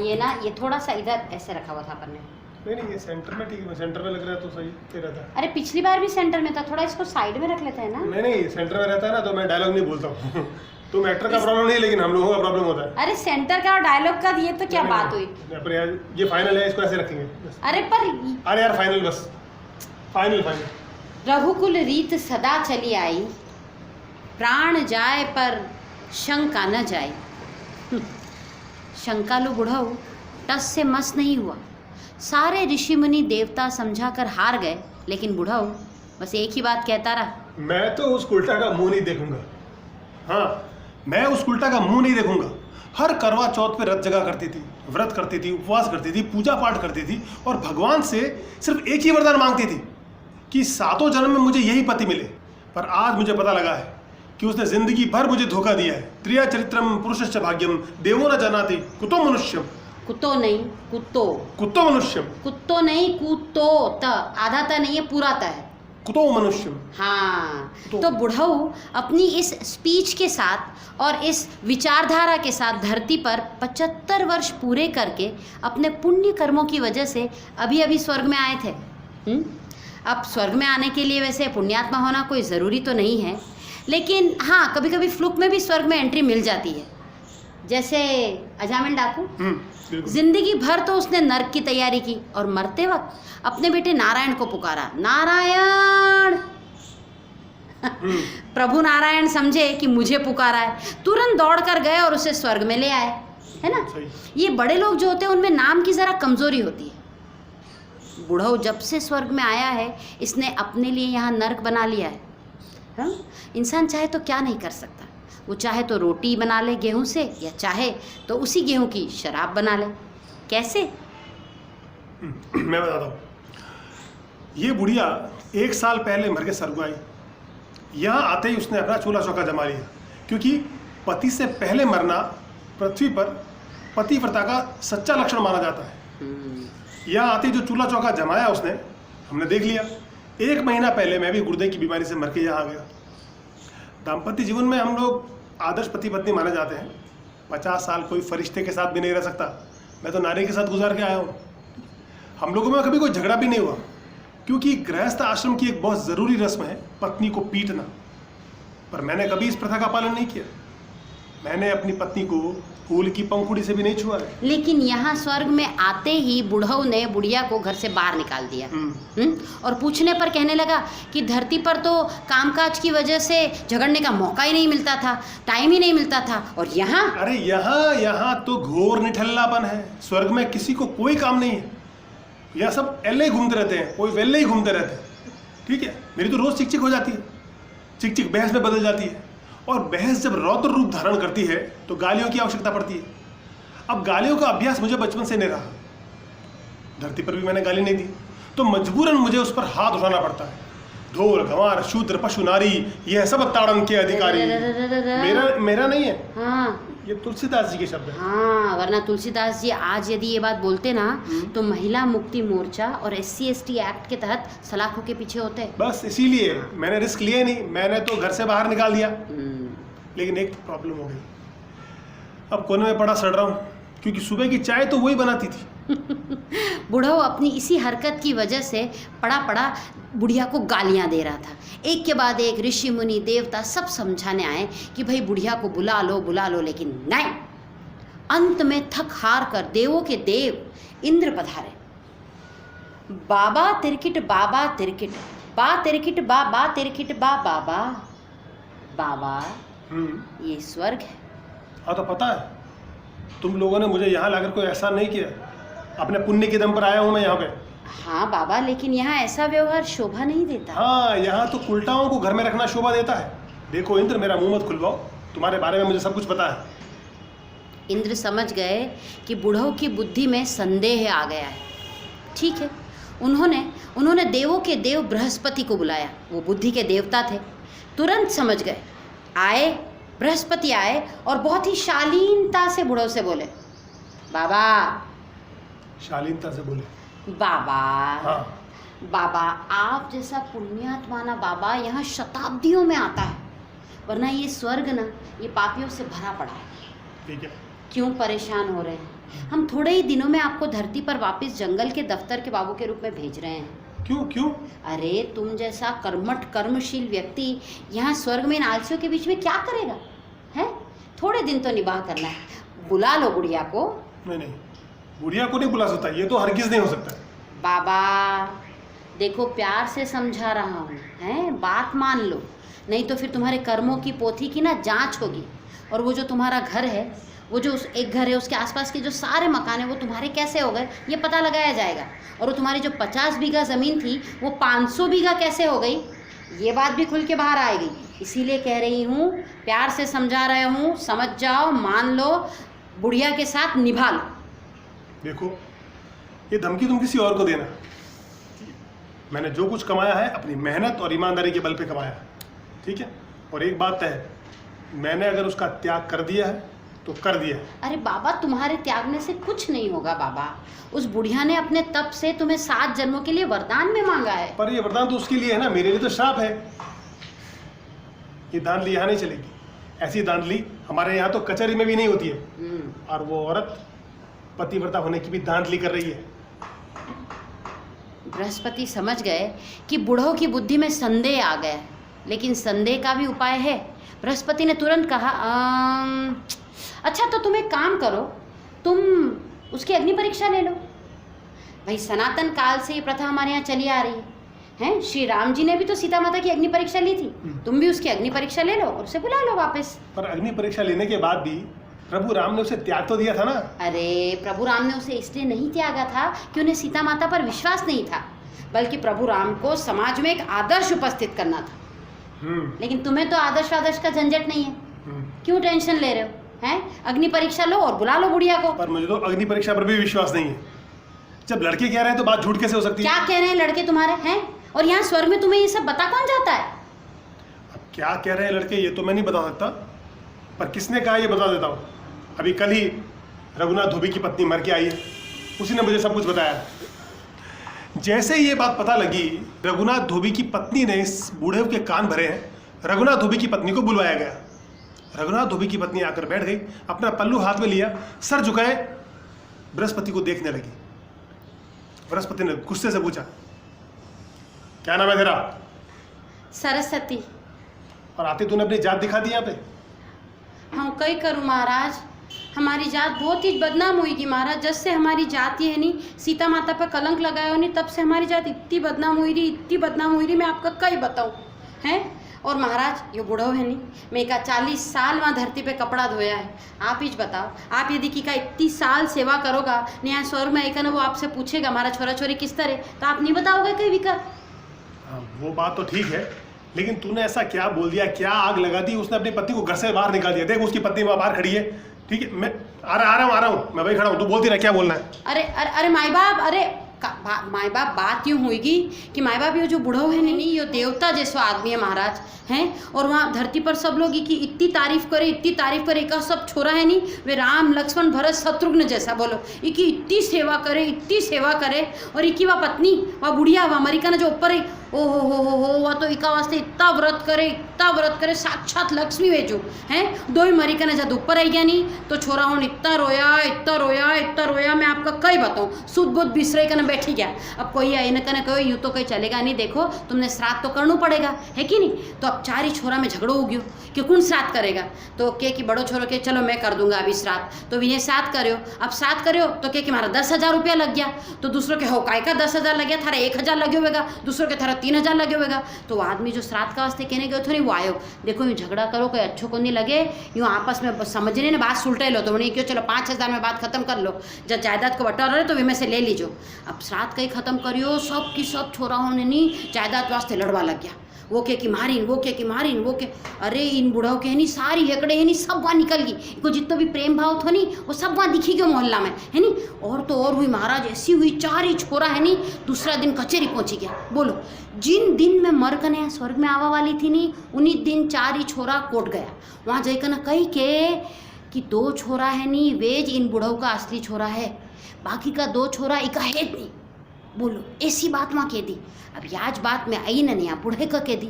ये ना, ये थोड़ा सा इधर ऐसे रखा हुआ था अपन ने। नहीं ये सेंटर में ठीक है, सेंटर में लग रहा है तो सही फिर रहता है। अरे पिछली बार भी सेंटर में था, थोड़ा इसको साइड में रख लेते हैं ना। नहीं सेंटर में रहता है ना तो मैं डायलॉग नहीं बोलता हूँ। तुम एक्टर का प्रॉब्लम नहीं, लेकिन हम लोगों का प्रॉब्लम होता है। अरे सेंटर का और डायलॉग का ये तो क्या बात हुई। अपने यार ये फाइनल है, इसको ऐसे रखेंगे। अरे पर अरे यार फाइनल, बस फाइनल। रघुकुल रीत सदा चली आई, प्राण जाए पर शंका न जाए। शंकालु बुढ़ऊ टस से मस नहीं हुआ। सारे ऋषि मुनि देवता समझा कर हार गए, लेकिन बुढ़ऊ बस एक ही बात कहता रहा, मैं तो उस उल्टा का मुंह नहीं देखूंगा। हाँ, मैं उस उल्टा का मुंह नहीं देखूंगा। हर करवा चौथ पे रत जगा करती थी, व्रत करती थी, उपवास करती थी, पूजा पाठ करती थी और भगवान से सिर्फ एक ही वरदान मांगती थी कि 7 जन्म में मुझे यही पति मिले। पर आज मुझे पता लगा है कि उसने जिंदगी भर मुझे धोखा दिया है। त्रिया चरित्रम पुरुषश्च भाग्यम देवो न जानाति कुतो मनुष्यम। कुत्तो नहीं कुत्तो, कुतो मनुष्यम, कुत्तो नहीं कुत्तो, त आधा त नहीं है, पूरा त है। कुतो मनुष्यम। हाँ, तो बुढ़ऊ अपनी इस स्पीच के साथ और इस विचारधारा के साथ धरती पर 75 वर्ष पूरे करके अपने पुण्य कर्मों की वजह से अभी अभी स्वर्ग में आए थे। अब स्वर्ग में आने के लिए वैसे पुण्यात्मा होना कोई ज़रूरी तो नहीं है, लेकिन हाँ कभी कभी फ्लुक में भी स्वर्ग में एंट्री मिल जाती है। जैसे अजामिल डाकू, जिंदगी भर तो उसने नर्क की तैयारी की और मरते वक्त अपने बेटे नारायण को पुकारा, नारायण। प्रभु नारायण समझे कि मुझे पुकारा है, तुरंत दौड़ कर गए और उसे स्वर्ग में ले आए, है ना। ये बड़े लोग जो होते हैं उनमें नाम की ज़रा कमज़ोरी होती है। बुढ़ऊ जब से स्वर्ग में आया है, इसने अपने लिए यहाँ नर्क बना लिया है। हाँ? इंसान चाहे तो क्या नहीं कर सकता। वो चाहे तो रोटी बना ले गेहूं से, या चाहे तो उसी गेहूं की शराब बना ले। कैसे? मैं बताता हूँ। ये बुढ़िया 1 साल पहले मर के स्वर्ग आई। यहाँ आते ही उसने अपना चूल्हा चौका जमा लिया, क्योंकि पति से पहले मरना पृथ्वी पर पतिव्रता का सच्चा लक्षण माना जाता है। यहाँ आते ही जो चूल्हा चौका जमाया उसने, हमने देख लिया। 1 महीना पहले मैं भी गुर्दे की बीमारी से मर के यहाँ आ गया। दाम्पत्य जीवन में हम लोग आदर्श पति पत्नी माने जाते हैं। 50 साल कोई फरिश्ते के साथ भी नहीं रह सकता। मैं तो नारी के साथ गुजार के आया हूँ। हम लोगों में कभी कोई झगड़ा भी नहीं हुआ, क्योंकि गृहस्थ आश्रम की एक बहुत ज़रूरी रस्म है पत्नी को पीटना। पर मैंने कभी इस प्रथा का पालन नहीं किया। मैंने अपनी पत्नी को फूल की पंखुड़ी से भी नहीं छुआ है। लेकिन यहाँ स्वर्ग में आते ही बुढ़ऊ ने बुढ़िया को घर से बाहर निकाल दिया। और पूछने पर कहने लगा कि धरती पर तो कामकाज की वजह से झगड़ने का मौका ही नहीं मिलता था, टाइम ही नहीं मिलता था, और यहाँ, अरे यहाँ तो घोर निठल्लापन है। स्वर्ग में किसी को कोई काम नहीं है। यहाँ सब एल्ले घूमते रहते हैं, कोई वेल्ले ही घूमते रहते हैं। ठीक है, मेरी तो रोज चिक चिक हो जाती है, चिक चिक बहस में बदल जाती है, और बहस जब रौद्र रूप धारण करती है तो गालियों की आवश्यकता पड़ती है। अब गालियों का अभ्यास मुझे बचपन से नहीं रहा। धरती पर भी मैंने गाली नहीं दी, तो मजबूरन मुझे उस पर हाथ उठाना पड़ता है। ढोल गंवार शूद्र पशु नारी, यह सब ताड़न के अधिकारी। मेरा नहीं है। हाँ, ये तुलसीदास जी के शब्द है। हाँ, वरना तुलसीदास जी आज यदि ये बात बोलते ना तो महिला मुक्ति मोर्चा और SC ST एक्ट के तहत सलाखों के पीछे होते। बस इसीलिए मैंने रिस्क लिया नहीं। मैंने तो घर से बाहर निकाल दिया। लेकिन एक प्रॉब्लम हो गई। अब कोने में पड़ा सड़ रहा हूँ, क्योंकि सुबह की चाय तो वही बनाती थी। बुढ़ऊ अपनी इसी हरकत की वजह से पड़ा पड़ा बुढ़िया को गालियां दे रहा था। एक के बाद एक ऋषि मुनि देवता सब समझाने आए कि भाई बुढ़िया को बुला लो, लेकिन नहीं। अंत में थक हार कर देवों के देव इंद्र पधारे। बाबा तिरकिट बाबा तिरकिट, बा तिरकिट बा तिरकिट बाबा। बाबा ये स्वर्ग है। हाँ तो पता है, तुम लोगों ने मुझे यहाँ लाकर कोई एहसान नहीं किया। अपने पुण्य के दम पर आया हूँ मैं यहाँ पे। हाँ बाबा, लेकिन यहाँ ऐसा व्यवहार शोभा नहीं देता। हाँ, यहाँ तो उल्टाओं को घर में रखना शोभा देता है। देखो इंद्र, मेरा मुंह मत खुलवाओ, तुम्हारे बारे में मुझे सब कुछ पता है। इंद्र समझ गए कि बुढ़ऊ की बुद्धि में संदेह आ गया है। ठीक है, उन्होंने देवों के देव बृहस्पति को बुलाया। वो बुद्धि के देवता थे, तुरंत समझ गए। आए, बृहस्पति आए और बहुत ही शालीनता से बुढ़ऊ से बोले, बाबा। शालीनता से बोले? बाबा। हाँ। बाबा, आप जैसा पुण्यात्मा ना बाबा यहाँ शताब्दियों में आता है, वरना ये स्वर्ग ना ये पापियों से भरा पड़ा है। ठीक है, क्यों परेशान हो रहे हैं? हम थोड़े ही दिनों में आपको धरती पर वापस जंगल के दफ्तर के बाबू के रूप में भेज रहे हैं। क्यों क्यों? अरे तुम जैसा कर्मठ कर्मशील व्यक्ति यहाँ स्वर्ग में इन आलसियों के बीच में क्या करेगा? हैं? थोड़े दिन तो निबाह करना है। बुला लो गुड़िया को। नहीं, बुढ़िया को नहीं बुला सकता, ये तो हरगिज नहीं हो सकता। बाबा देखो, प्यार से समझा रहा हूँ, हैं? बात मान लो, नहीं तो फिर तुम्हारे कर्मों की पोथी की ना जांच होगी। और वो जो तुम्हारा घर है, वो जो उस एक घर है, उसके आसपास के जो सारे मकान हैं वो तुम्हारे कैसे हो गए ये पता लगाया जाएगा। और वो तुम्हारी जो 50 बीघा ज़मीन थी वो 500 बीघा कैसे हो गई, ये बात भी खुल के बाहर आएगी। इसीलिए कह रही हूँ, प्यार से समझा रहे हूँ, समझ जाओ, मान लो, बुढ़िया के साथ निभा लो। देखो, ये धमकी तुम किसी और को देना। मैंने जो कुछ कमाया है अपनी मेहनत और ईमानदारी के बल पे कमाया है, ठीक है? और एक बात है, मैंने अगर उसका त्याग कर दिया है तो कर दिया है। अरे बाबा, तुम्हारे त्यागने से कुछ नहीं होगा बाबा। उस बुढ़िया ने अपने तप से तुम्हें 7 जन्मों के लिए वरदान में मांगा है। पर ये वरदान तो उसके लिए है ना, मेरे लिए तो श्राप है। ये धांधली यहाँ नहीं चलेगी। ऐसी धांधली हमारे यहाँ तो कचहरी में भी नहीं होती है। और वो औरत पतिव्रता होने की भी धांधली कर रही है। बृहस्पति समझ गए कि बूढ़ों की बुद्धि में संदेह आ गया, लेकिन संदेह का भी उपाय है। बृहस्पति ने तुरंत कहा, अच्छा तो तुम एक काम करो, तुम उसकी अग्नि परीक्षा ले लो। भाई सनातन काल से ये प्रथा हमारे यहाँ चली आ रही है। श्री राम जी ने भी तो सीता माता की अग्नि परीक्षा ली थी, तुम भी उसकी अग्नि परीक्षा ले लो और उसे बुला लो वापस। पर अग्नि परीक्षा लेने के बाद भी प्रभु राम ने उसे त्याग तो दिया था ना। अरे प्रभु राम ने उसे इसलिए नहीं त्यागा था कि उन्हें सीता माता पर विश्वास नहीं था, बल्कि प्रभु राम को समाज में एक आदर्श उपस्थित करना था। लेकिन तुम्हें तो आदर्श का झंझट नहीं है, क्यों टेंशन ले रहे हो? हैं? अग्नि परीक्षा लो और बुला लो बुढ़िया को। पर मुझे तो अग्नि परीक्षा पर भी विश्वास नहीं है। जब लड़के कह रहे हैं तो बात झूठ कैसे हो सकती है? क्या कह रहे हैं लड़के तुम्हारे? हैं? और यहाँ स्वर्ग में तुम्हें ये सब बता कौन जाता है? अब क्या कह रहे हैं लड़के ये तो मैं नहीं बता सकता, पर किसने कहा ये बता देता हूँ। अभी कल ही रघुनाथ धोबी की पत्नी मर के आई है, उसी ने मुझे सब कुछ बताया। जैसे ही ये बात पता लगी, रघुनाथ धोबी की पत्नी ने इस बूढ़े के कान भरे हैं। रघुनाथ धोबी की पत्नी को बुलवाया गया। रघुनाथ धोबी की पत्नी आकर बैठ गई, अपना पल्लू हाथ में लिया, सर झुकाए बृहस्पति को देखने लगी। बृहस्पति ने गुस्से से पूछा, क्या नाम है तेरा? सरस्वती। और आते तूने अपनी जात दिखा दी यहाँ पे? हाँ कई करूँ महाराज, हमारी जात बहुत ही बदनाम हुई महाराज। जब से हमारी जात ये है नहीं, सीता माता पर कलंक लगाया हो नहीं, तब से हमारी जात इतनी बदनाम हुई रही, इतनी बदनाम हुई रही, मैं आपका कई बताऊँ हैं। और महाराज ये बूढ़ो है नहीं, मैं का 40 साल वहाँ धरती पे कपड़ा धोया है। आप ही बताओ, आप यदि की का इतनी साल सेवा करोगा नहीं, यहाँ स्वर्ग में एक ना वो आपसे पूछेगा हमारा छोरा छोरी किस तरह, तो आप नहीं बताओगे कहीं भी कर। हाँ वो बात तो ठीक है, लेकिन तूने ऐसा क्या बोल दिया, क्या आग लगा दी? उसने अपनी पत्नी को घर से बाहर निकाल दिया। देख उसकी पत्नी वहाँ बाहर खड़ी है, ठीक है? मैं आ रहा हूँ, मैं वही खड़ा हूँ, तू बोलती रह, क्या बोलना है? अरे माई बाप, अरे माई बाप बात यूँ होगी कि माई बाप ये जो बूढ़ो है नहीं, ये देवता जैसा आदमी है महाराज हैं। और वहाँ धरती पर सब लोग की इतनी तारीफ करे, इतनी तारीफ करे। एक सब छोरा है नहीं, वे राम लक्ष्मण भरत शत्रुघ्न जैसा, बोलो इकी इतनी सेवा करे, इतनी सेवा करे। और इकी वह पत्नी, वह बुढ़िया, वह अमेरिका ने जो ऊपर है, ओ हो वह तो इका वास्ते इतना व्रत करे, साक्षात लक्ष्मी भेजो हैं। 2 ही अमेरिका ने जब ऊपर आई गया नहीं तो छोरा हो इतना रोया, मैं आपका कई बताऊँ, सुध बुध बिसरे का बैठी गया। अब कोई आई न कहना कहो यूँ तो कोई चलेगा नहीं, देखो तुमने श्राद्ध तो करना पड़ेगा है कि नहीं। तो अब 4 ही छोरा में झगड़ो हो गयो कि कौन श्राद्ध करेगा। तो के कि बड़ो छोरो के चलो मैं कर दूंगा अभी श्राद्ध, तो विनय श्राद्ध करो। अब श्राद्ध करो तो के कि हमारा 10,000 रुपया लग गया। तो दूसरों के हो काय का 10,000 लग गया, थारा 1,000 लगे होगा, दूसरों के थारा 3,000 लगे होगा। तो आदमी जो श्राद्ध का वास्ते कहने गए थे नहीं, वो आयो, देखो यूँ झगड़ा करो, कोई अच्छो को नहीं लगे, यूँ आपस में समझने ने बात सुलटे लो। तो मैंने क्यों चलो 5,000 में बात खत्म कर लो, जब जायदाद को बटा रहे तो वे में से ले लीजो। अब श्राद्ध कहीं खत्म करियो, सब की सब छोरा होने नहीं जायदाद वास्ते लड़वा लग गया। वो के मारीन, वो के मारीन, वो के, अरे इन बूढ़ाओं के है नहीं, सारी हेकड़े है नहीं, सब वहाँ निकल गई। इनको जितना भी प्रेम भाव था नहीं, वो सब वहाँ दिखी गयो मोहल्ला में है नहीं। और तो और हुई महाराज, ऐसी हुई 4 ही छोरा है नहीं, दूसरा दिन कचेरी पहुँची गया। बोलो जिन दिन में मर कने स्वर्ग में आवा वाली थी नहीं, उन्हीं दिन 4 ही छोरा कोट गया। वहाँ जाकर ना कही के कि 2 छोरा है नहीं, वेज इन बूढ़ों का असली छोरा है, बाकी का 2 छोरा इका है नहीं। बोलो ऐसी बात माँ कह दी। अब याज बात में आई न यहाँ बूढ़े का कह दी।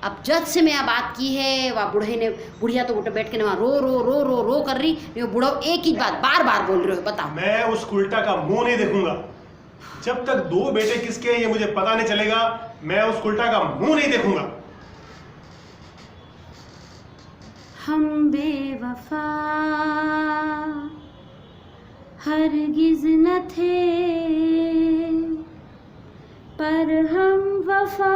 अब जब से मैं बात की है वह बूढ़े ने, बुढ़िया तो उठ बैठ के वहाँ रो रो रो रो रो कर रही, ये बूढ़ा एक ही बात बार बार बोल रहे हो। बताओ। मैं उस उल्टा का मुंह नहीं देखूंगा। जब तक 2 बेटे किसके हैं ये मुझे पता नहीं चलेगा, मैं उस उल्टा का मुंह नहीं देखूंगा। हम बेवफा हरगिज न थे, पर हम वफा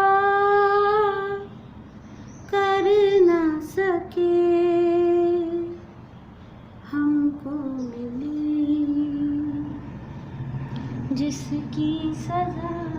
कर ना सके, हमको मिली जिसकी सजा